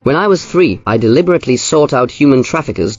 When I was 3, I deliberately sought out human traffickers.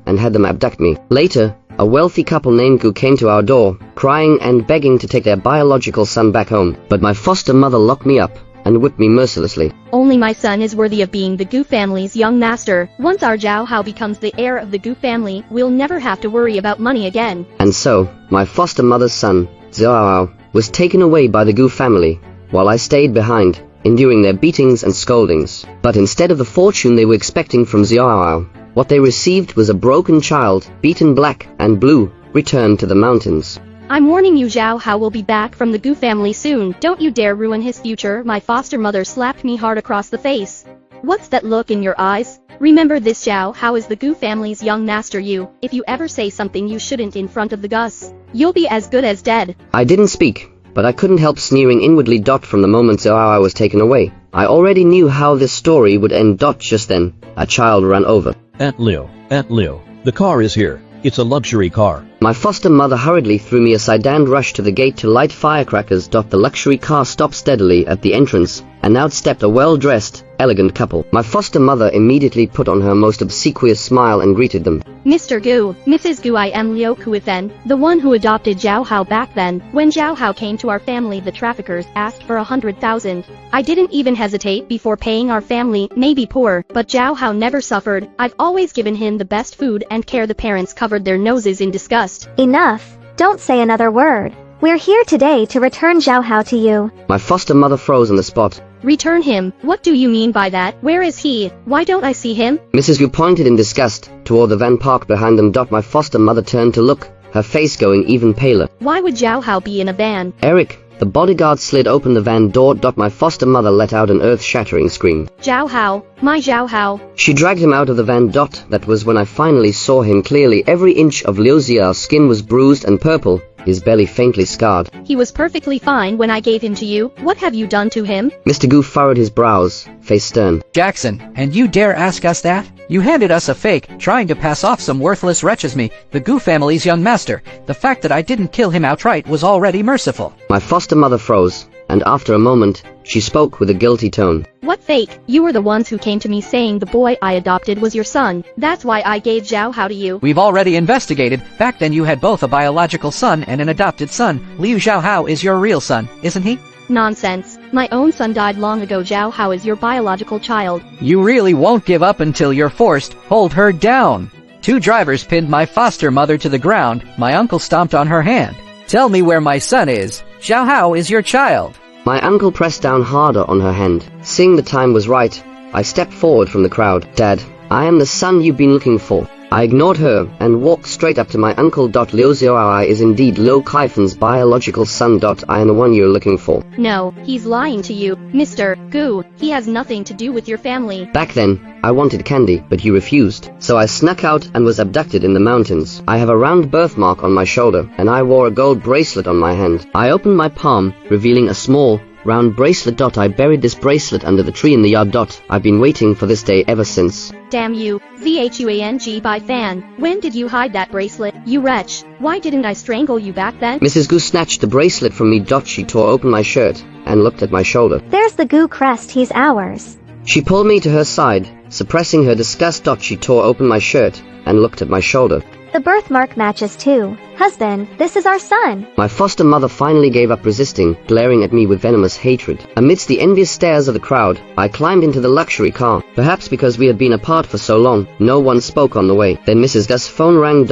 And had them abduct me. Later, a wealthy couple named Gu came to our door, crying and begging to take their biological son back home. But my foster mother locked me up and whipped me mercilessly. Only my son is worthy of being the Gu family's young master. Once our Zhao Hao becomes the heir of the Gu family, we'll never have to worry about money again. And so, my foster mother's son, Zhao Hao, was taken away by the Gu family, while I stayed behind, enduring their beatings and scoldings. But instead of the fortune they were expecting from Zhao Hao, what they received was a broken child, beaten black and blue, returned to the mountains. I'm warning you, Zhao Hao will be back from the Gu family soon. Don't you dare ruin his future. My foster mother slapped me hard across the face. What's that look in your eyes? Remember this, Zhao Hao is the Gu family's young master. If you ever say something you shouldn't in front of the Gus, you'll be as good as dead. I didn't speak, but I couldn't help sneering inwardly. From the moment Zhao Hao was taken away, I already knew how this story would end. Just then, a child ran over. Aunt Liu, the car is here. It's a luxury car. My foster mother hurriedly threw me aside and rushed to the gate to light firecrackers. The luxury car stopped steadily at the entrance, and out stepped a well-dressed, elegant couple. My foster mother immediately put on her most obsequious smile and greeted them. Mr. Gu, Mrs. Gu, I am Liu Kuifen, the one who adopted Zhao Hao back then. When Zhao Hao came to our family, the traffickers asked for 100,000. I didn't even hesitate before paying. Our family may be poor, but Zhao Hao never suffered. I've always given him the best food and care. The parents covered their noses in disgust. Enough. Don't say another word. We're here today to return Zhao Hao to you. My foster mother froze on the spot. Return him? What do you mean by that? Where is he? Why don't I see him? Mrs. Gu pointed in disgust toward the van parked behind them. My foster mother turned to look, her face going even paler. Why would Zhao Hao be in a van? Eric, the bodyguard, slid open the van door. My foster mother let out an earth-shattering scream. Zhao Hao, my Zhao Hao. She dragged him out of the van. That was when I finally saw him clearly. Every inch of Liu Xiao's skin was bruised and purple, his belly faintly scarred. He was perfectly fine when I gave him to you. What have you done to him? Mr. Gu furrowed his brows, face stern. Jackson, and you dare ask us that? You handed us a fake, trying to pass off some worthless wretch as me, the Gu family's young master. The fact that I didn't kill him outright was already merciful. My foster mother froze, and after a moment, she spoke with a guilty tone. What fake? You were the ones who came to me saying the boy I adopted was your son. That's why I gave Zhao Hao to you. We've already investigated. Back then you had both a biological son and an adopted son. Liu Zhao Hao is your real son, isn't he? Nonsense. My own son died long ago. Zhao Hao is your biological child. You really won't give up until you're forced. Hold her down. 2 drivers pinned my foster mother to the ground. My uncle stomped on her hand. Tell me where my son is. Zhao Hao is your child. My uncle pressed down harder on her hand. Seeing the time was right, I stepped forward from the crowd. Dad, I am the son you've been looking for. I ignored her and walked straight up to my uncle. Liu Xiaoai is indeed Liu Kaifen's biological son. I am the one you're looking for. No, he's lying to you, Mr. Gu. He has nothing to do with your family. Back then, I wanted candy, but you refused. So I snuck out and was abducted in the mountains. I have a round birthmark on my shoulder, and I wore a gold bracelet on my hand. I opened my palm, revealing a small, round bracelet. I buried this bracelet under the tree in the yard. I've been waiting for this day ever since. Damn you, Zhuang by fan. When did you hide that bracelet, you wretch? Why didn't I strangle you back then? Mrs. Gu snatched the bracelet from me. She tore open my shirt and looked at my shoulder. There's the Gu crest, he's ours. She pulled me to her side, suppressing her disgust. She tore open my shirt and looked at my shoulder. The birthmark matches too. Husband, this is our son. My foster mother finally gave up resisting, glaring at me with venomous hatred. Amidst the envious stares of the crowd, I climbed into the luxury car. Perhaps because we had been apart for so long, no one spoke on the way. Then Mrs. Gus' phone rang.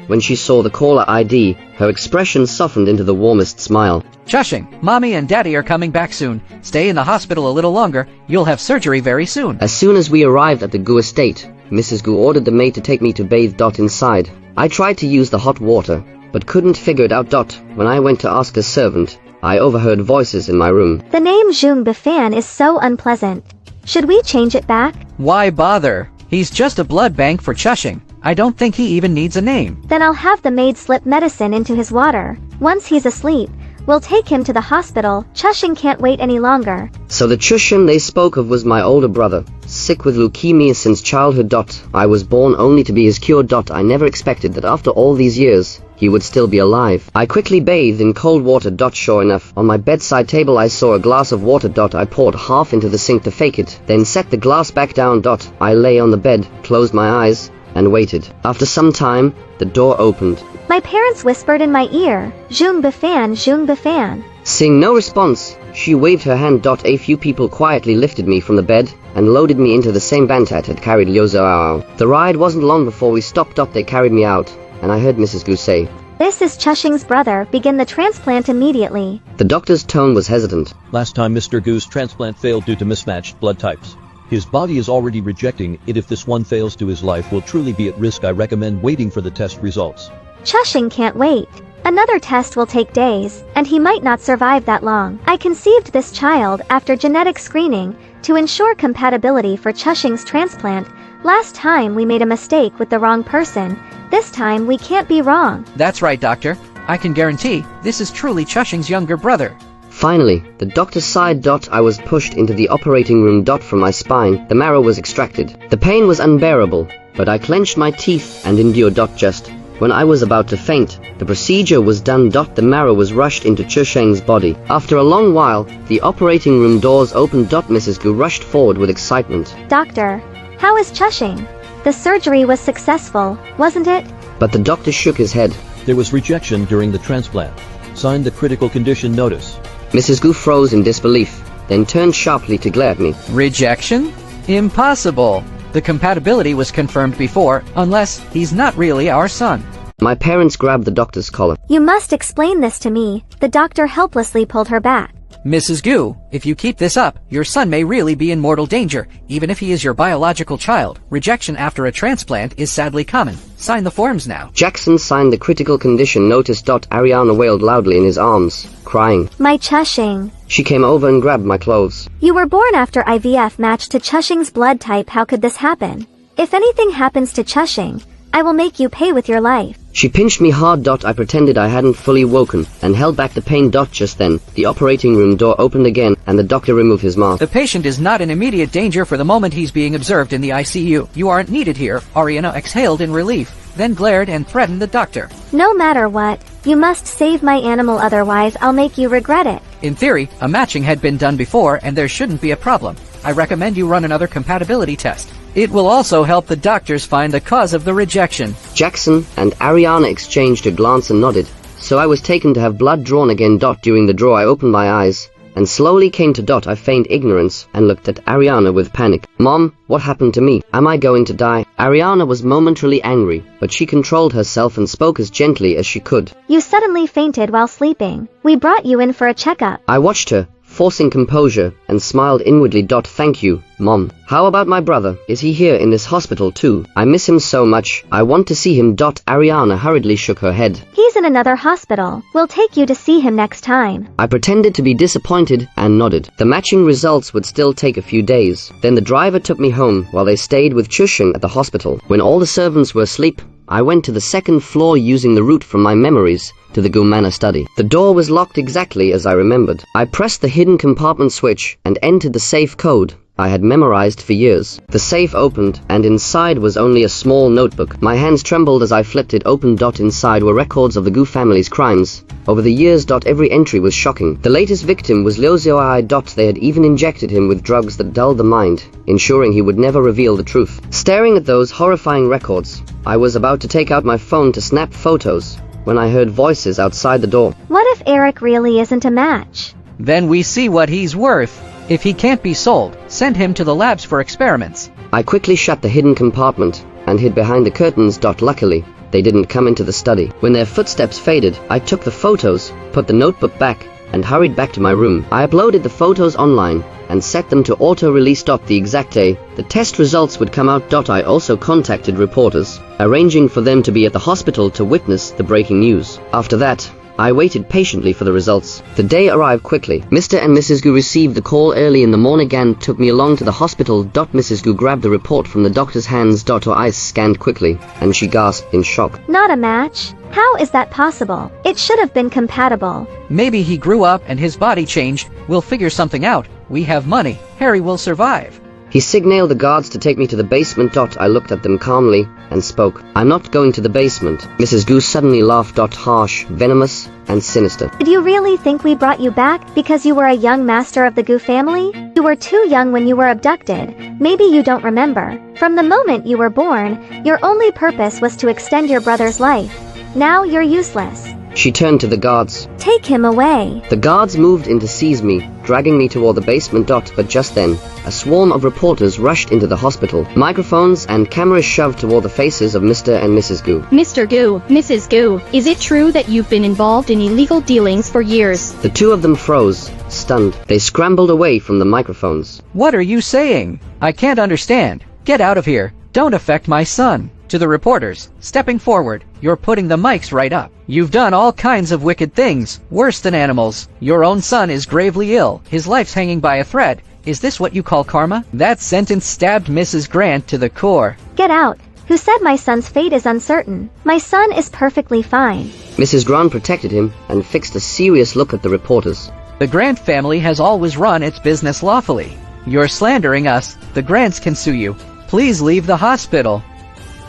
When she saw the caller ID, her expression softened into the warmest smile. Chushing, Mommy and Daddy are coming back soon. Stay in the hospital a little longer. You'll have surgery very soon. As soon as we arrived at the Gu estate, Mrs. Gu ordered the maid to take me to bathe. Inside, I tried to use the hot water, but couldn't figure it out. When I went to ask a servant, I overheard voices in my room. The name Zhuang Bifan is so unpleasant. Should we change it back? Why bother? He's just a blood bank for Chushing. I don't think he even needs a name. Then I'll have the maid slip medicine into his water. Once he's asleep, We'll take him to the hospital. Chushing can't wait any longer. So the Chushan they spoke of was my older brother, sick with leukemia since childhood. I was born only to be his cure. I never expected that after all these years, he would still be alive. I quickly bathed in cold water. Sure enough, on my bedside table I saw a glass of water. I poured half into the sink to fake it, then set the glass back down. I lay on the bed, closed my eyes, and waited. After some time, the door opened. My parents whispered in my ear, Jung Bafan, Jung Bafan. Seeing no response, she waved her hand. A few people quietly lifted me from the bed and loaded me into the same van that had carried Liu Zhao. The ride wasn't long before we stopped. They carried me out, and I heard Mrs. Gu say, "This is Chushing's brother. Begin the transplant immediately." The doctor's tone was hesitant. Last time Mr. Gu's transplant failed due to mismatched blood types. His body is already rejecting it. If this one fails to, his life will truly be at risk. I recommend waiting for the test results. Chushing can't wait. Another test will take days, and he might not survive that long. I conceived this child after genetic screening to ensure compatibility for Chushing's transplant. Last time we made a mistake with the wrong person. This time we can't be wrong. That's right, doctor. I can guarantee this is truly Chushing's younger brother. Finally, the doctor sighed. I was pushed into the operating room. From my spine, the marrow was extracted. The pain was unbearable, but I clenched my teeth and endured. Just when I was about to faint, the procedure was done. The marrow was rushed into Chusheng's body. After a long while, the operating room doors opened. Mrs. Gu rushed forward with excitement. Doctor, how is Chushing? The surgery was successful, wasn't it? But the doctor shook his head. There was rejection during the transplant. Signed the critical condition notice. Mrs. Gu froze in disbelief, then turned sharply to glare at me. Rejection? Impossible. The compatibility was confirmed before, unless he's not really our son. My parents grabbed the doctor's collar. You must explain this to me. The doctor helplessly pulled her back. Mrs. Gu, if you keep this up, your son may really be in mortal danger, even if he is your biological child. Rejection after a transplant is sadly common. Sign the forms now. Jackson signed the critical condition notice. Ariana wailed loudly in his arms, crying. My Chushing. She came over and grabbed my clothes. You were born after IVF matched to Chushing's blood type. How could this happen? If anything happens to Chushing, I will make you pay with your life. She pinched me hard. I pretended I hadn't fully woken and held back the pain. Just then, the operating room door opened again and the doctor removed his mask. The patient is not in immediate danger for the moment. He's being observed in the ICU. You aren't needed here. Ariana exhaled in relief, then glared and threatened the doctor. No matter what, you must save my animal, otherwise I'll make you regret it. In theory, a matching had been done before and there shouldn't be a problem. I recommend you run another compatibility test. It will also help the doctors find the cause of the rejection. Jackson and Ariana exchanged a glance and nodded, so I was taken to have blood drawn again. During the draw I opened my eyes and slowly came to. I feigned ignorance and looked at Ariana with panic. Mom, what happened to me? Am I going to die? Ariana was momentarily angry, but she controlled herself and spoke as gently as she could. You suddenly fainted while sleeping. We brought you in for a checkup. I watched her, forcing composure, and smiled inwardly. Thank you, Mom. How about my brother? Is he here in this hospital too? I miss him so much. I want to see him. Ariana hurriedly shook her head. He's in another hospital. We'll take you to see him next time. I pretended to be disappointed and nodded. The matching results would still take a few days. Then the driver took me home while they stayed with Chushin at the hospital. When all the servants were asleep, I went to the second floor using the route from my memories to the Gumana study. The door was locked exactly as I remembered. I pressed the hidden compartment switch and entered the safe code I had memorized for years. The safe opened, and inside was only a small notebook. My hands trembled as I flipped it open. Inside were records of the Gu family's crimes. Over the years. Every entry was shocking. The latest victim was Liu Zhao. They had even injected him with drugs that dulled the mind, ensuring he would never reveal the truth. Staring at those horrifying records, I was about to take out my phone to snap photos when I heard voices outside the door. What if Eric really isn't a match? Then we see what he's worth. If he can't be sold, send him to the labs for experiments. I quickly shut the hidden compartment and hid behind the curtains. Luckily, they didn't come into the study. When their footsteps faded, I took the photos, put the notebook back, and hurried back to my room. I uploaded the photos online and set them to auto-release. The exact day the test results would come out. I also contacted reporters, arranging for them to be at the hospital to witness the breaking news. After that, I waited patiently for the results. The day arrived quickly. Mr. and Mrs. Gu received the call early in the morning and took me along to the hospital. Mrs. Gu grabbed the report from the doctor's hands. Her eyes scanned quickly, and she gasped in shock. Not a match? How is that possible? It should have been compatible. Maybe he grew up and his body changed. We'll figure something out. We have money. Harry will survive. He signaled the guards to take me to the basement. I looked at them calmly and spoke. I'm not going to the basement. Mrs. Gu suddenly laughed. Harsh, venomous, and sinister. Did you really think we brought you back because you were a young master of the Gu family? You were too young when you were abducted. Maybe you don't remember. From the moment you were born, your only purpose was to extend your brother's life. Now you're useless. She turned to the guards. Take him away. The guards moved in to seize me, dragging me toward the basement. But just then, a swarm of reporters rushed into the hospital. Microphones and cameras shoved toward the faces of Mr. and Mrs. Gu. Mr. Gu, Mrs. Gu, is it true that you've been involved in illegal dealings for years? The two of them froze, stunned. They scrambled away from the microphones. What are you saying? I can't understand. Get out of here. Don't affect my son. To the reporters, stepping forward, you're putting the mics right up. You've done all kinds of wicked things, worse than animals. Your own son is gravely ill. His life's hanging by a thread. Is this what you call karma? That sentence stabbed Mrs. Grant to the core. Get out. Who said my son's fate is uncertain? My son is perfectly fine. Mrs. Grant protected him and fixed a serious look at the reporters. The Grant family has always run its business lawfully. You're slandering us. The Grants can sue you. Please leave the hospital.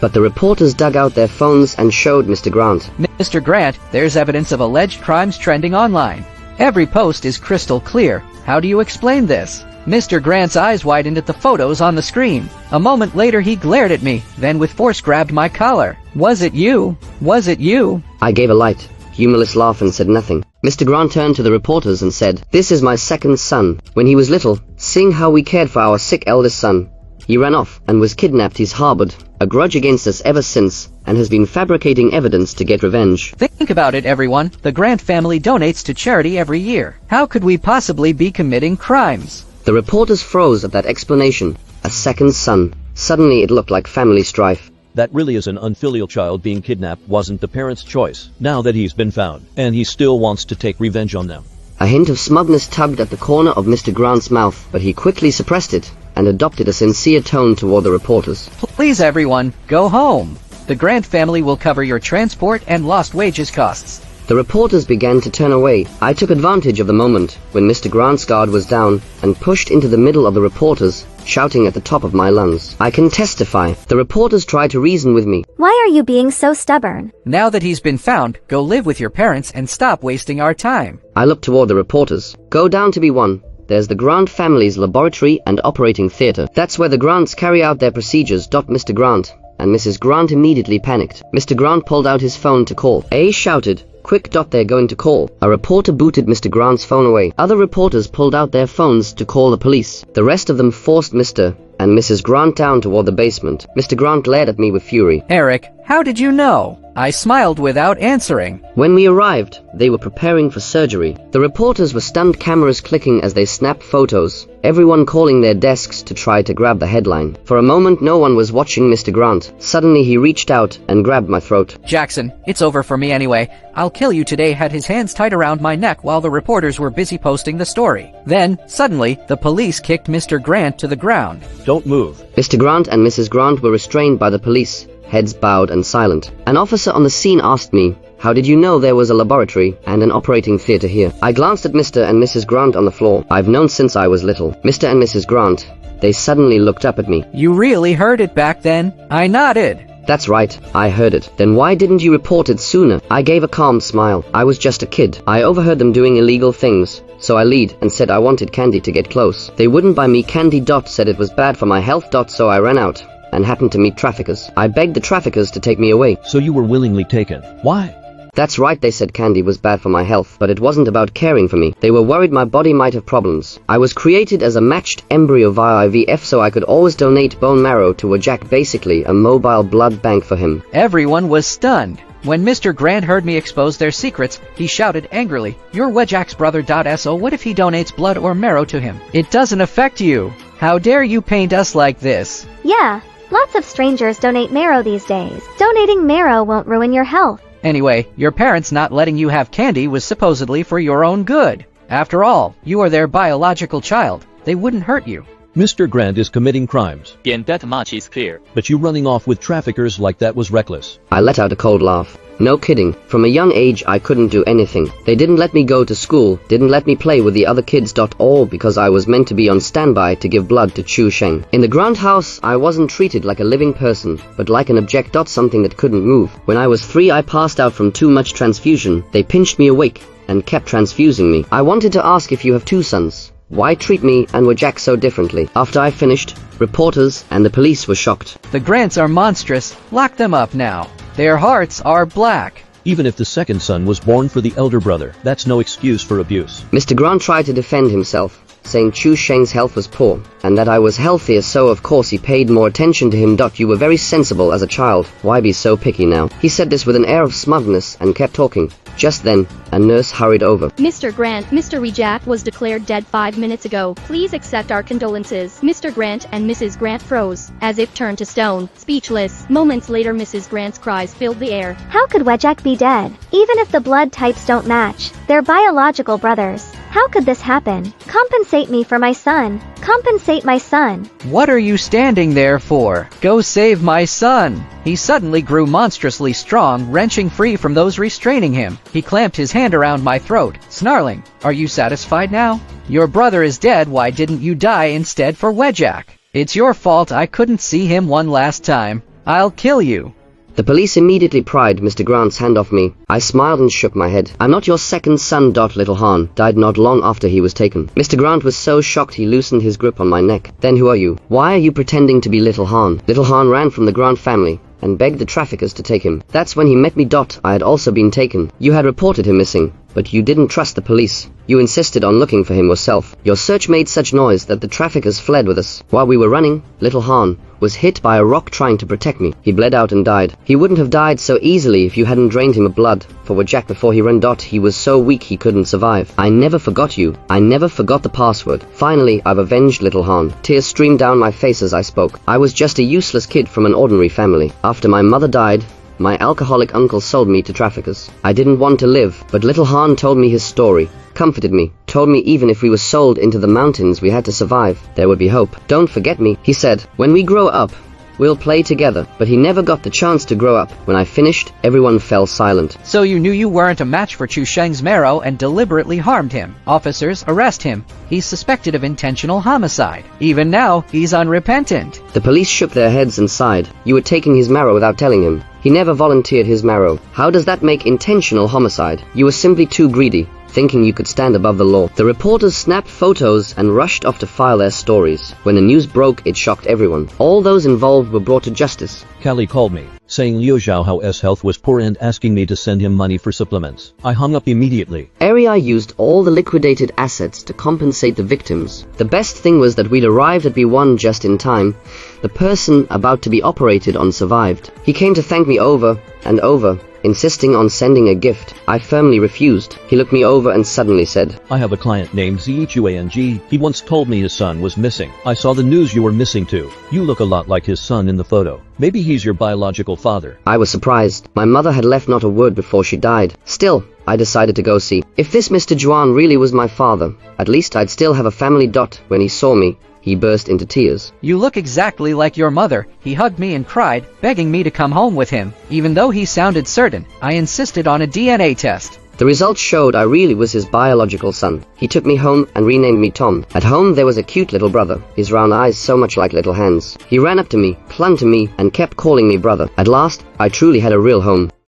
But the reporters dug out their phones and showed Mr. Grant. Mr. Grant, there's evidence of alleged crimes trending online. Every post is crystal clear. How do you explain this? Mr. Grant's eyes widened at the photos on the screen. A moment later he glared at me, then with force grabbed my collar. Was it you? Was it you? I gave a light, humorless laugh and said nothing. Mr. Grant turned to the reporters and said, "This is my second son. When he was little, seeing how we cared for our sick eldest son, he ran off and was kidnapped. He's harbored a grudge against us ever since and has been fabricating evidence to get revenge." Think about it, everyone. The Grant family donates to charity every year. How could we possibly be committing crimes? The reporters froze at that explanation. A second son. Suddenly it looked like family strife. That really is an unfilial child. Being kidnapped wasn't the parents' choice. Now that he's been found, and he still wants to take revenge on them. A hint of smugness tugged at the corner of Mr. Grant's mouth, but he quickly suppressed it and adopted a sincere tone toward the reporters. Please, everyone, go home. The Grant family will cover your transport and lost wages costs. The reporters began to turn away. I took advantage of the moment when Mr. Grant's guard was down and pushed into the middle of the reporters, shouting at the top of my lungs. I can testify. The reporters tried to reason with me. Why are you being so stubborn? Now that he's been found, go live with your parents and stop wasting our time. I looked toward the reporters. Go down to B1. There's the Grant family's laboratory and operating theater. That's where the Grants carry out their procedures. Mr. Grant and Mrs. Grant immediately panicked. Mr. Grant pulled out his phone to call. A shouted, "Quick, they're going to call." A reporter booted Mr. Grant's phone away. Other reporters pulled out their phones to call the police. The rest of them forced Mr. and Mrs. Grant down toward the basement. Mr. Grant glared at me with fury. Eric, how did you know? I smiled without answering. When we arrived, they were preparing for surgery. The reporters were stunned, cameras clicking as they snapped photos, everyone calling their desks to try to grab the headline. For a moment no one was watching Mr. Grant. Suddenly he reached out and grabbed my throat. Jackson, it's over for me anyway. I'll kill you today. Had his hands tied around my neck while the reporters were busy posting the story. Then, suddenly, the police kicked Mr. Grant to the ground. Don't move. Mr. Grant and Mrs. Grant were restrained by the police, heads bowed and silent. An officer on the scene asked me, "How did you know there was a laboratory and an operating theater here?" I glanced at Mr. and Mrs. Grant on the floor. I've known since I was little. Mr. and Mrs. Grant, they suddenly looked up at me. You really heard it back then? I nodded. That's right, I heard it. Then why didn't you report it sooner? I gave a calm smile. I was just a kid. I overheard them doing illegal things, so I lied and said I wanted candy to get close. They wouldn't buy me candy. Said it was bad for my health. So I ran out and happened to meet traffickers. I begged the traffickers to take me away. So you were willingly taken. Why? That's right, they said candy was bad for my health, but it wasn't about caring for me. They were worried my body might have problems. I was created as a matched embryo via IVF so I could always donate bone marrow to a Jack, basically a mobile blood bank for him. Everyone was stunned. When Mr. Grant heard me expose their secrets, he shouted angrily, "You're Wedjack's brother. So what if he donates blood or marrow to him? It doesn't affect you. How dare you paint us like this?" Yeah, lots of strangers donate marrow these days. Donating marrow won't ruin your health. Anyway, your parents not letting you have candy was supposedly for your own good. After all, you are their biological child. They wouldn't hurt you. Mr. Grant is committing crimes, And that much is clear. but you running off with traffickers like that was reckless. I let out a cold laugh. No kidding. From a young age I couldn't do anything. They didn't let me go to school, didn't let me play with the other kids. All because I was meant to be on standby to give blood to Chu Sheng. In the ground house I wasn't treated like a living person, but like an object. Something that couldn't move. When I was 3 I passed out from too much transfusion. They pinched me awake and kept transfusing me. I wanted to ask if you have 2 sons. Why treat me and Wajak so differently? After I finished, reporters and the police were shocked. The Grants are monstrous. Lock them up now. Their hearts are black. Even if the second son was born for the elder brother, that's no excuse for abuse. Mr. Grant tried to defend himself, saying Chu Sheng's health was poor, and that I was healthier, so of course he paid more attention to him. You were very sensible as a child. Why be so picky now? He said this with an air of smugness and kept talking. Just then, a nurse hurried over. Mr. Grant, Mr. Rejak was declared dead 5 minutes ago. Please accept our condolences. Mr. Grant and Mrs. Grant froze, as if turned to stone, speechless. Moments later Mrs. Grant's cries filled the air. How could Wejek be dead? Even if the blood types don't match, they're biological brothers. How could this happen? Compensate me for my son. Compensate my son. What are you standing there for? Go save my son. He suddenly grew monstrously strong, wrenching free from those restraining him. He clamped his hand around my throat, snarling, "Are you satisfied now? Your brother is dead. Why didn't you die instead for Wejak? It's your fault I couldn't see him one last time. I'll kill you." The police immediately pried Mr. Grant's hand off me. I smiled and shook my head. I'm not your second son. Little Han died not long after he was taken. Mr. Grant was so shocked he loosened his grip on my neck. Then who are you? Why are you pretending to be Little Han? Little Han ran from the Grant family and begged the traffickers to take him. That's when he met me. I had also been taken. You had reported him missing, but you didn't trust the police. You insisted on looking for him yourself. Your search made such noise that the traffickers fled with us. While we were running, Little Han was hit by a rock trying to protect me. He bled out and died. He wouldn't have died so easily if you hadn't drained him of blood. For Wajak before he ran. He was so weak he couldn't survive. I never forgot you. I never forgot the password. Finally, I've avenged Little Han. Tears streamed down my face as I spoke. I was just a useless kid from an ordinary family. After my mother died, my alcoholic uncle sold me to traffickers. I didn't want to live, but Little Han told me his story, comforted me, told me even if we were sold into the mountains we had to survive, there would be hope. Don't forget me, he said. When we grow up, we'll play together. But he never got the chance to grow up. When I finished, everyone fell silent. So you knew you weren't a match for Chu Sheng's marrow and deliberately harmed him. Officers, arrest him. He's suspected of intentional homicide. Even now, he's unrepentant. The police shook their heads and sighed. You were taking his marrow without telling him. He never volunteered his marrow. How does that make intentional homicide? You were simply too greedy, thinking you could stand above the law. The reporters snapped photos and rushed off to file their stories. When the news broke, it shocked everyone. All those involved were brought to justice. Callie called me, saying Liu Xiaohao's health was poor and asking me to send him money for supplements. I hung up immediately. Area used all the liquidated assets to compensate the victims. The best thing was that we'd arrived at B1 just in time. The person about to be operated on survived. He came to thank me over and over, insisting on sending a gift. I firmly refused. He looked me over and suddenly said, I have a client named Zichuang. He once told me his son was missing. I saw the news you were missing too. You look a lot like his son in the photo. Maybe he's your biological father. I was surprised. My mother had left not a word before she died. Still, I decided to go see. If this Mr. Juan really was my father, at least I'd still have a family. When he saw me, he burst into tears. You look exactly like your mother. He hugged me and cried, begging me to come home with him. Even though he sounded certain, I insisted on a DNA test. The results showed I really was his biological son. He took me home and renamed me Tom. At home there was a cute little brother, his round eyes so much like little hands. He ran up to me, clung to me, and kept calling me brother. At last, I truly had a real home.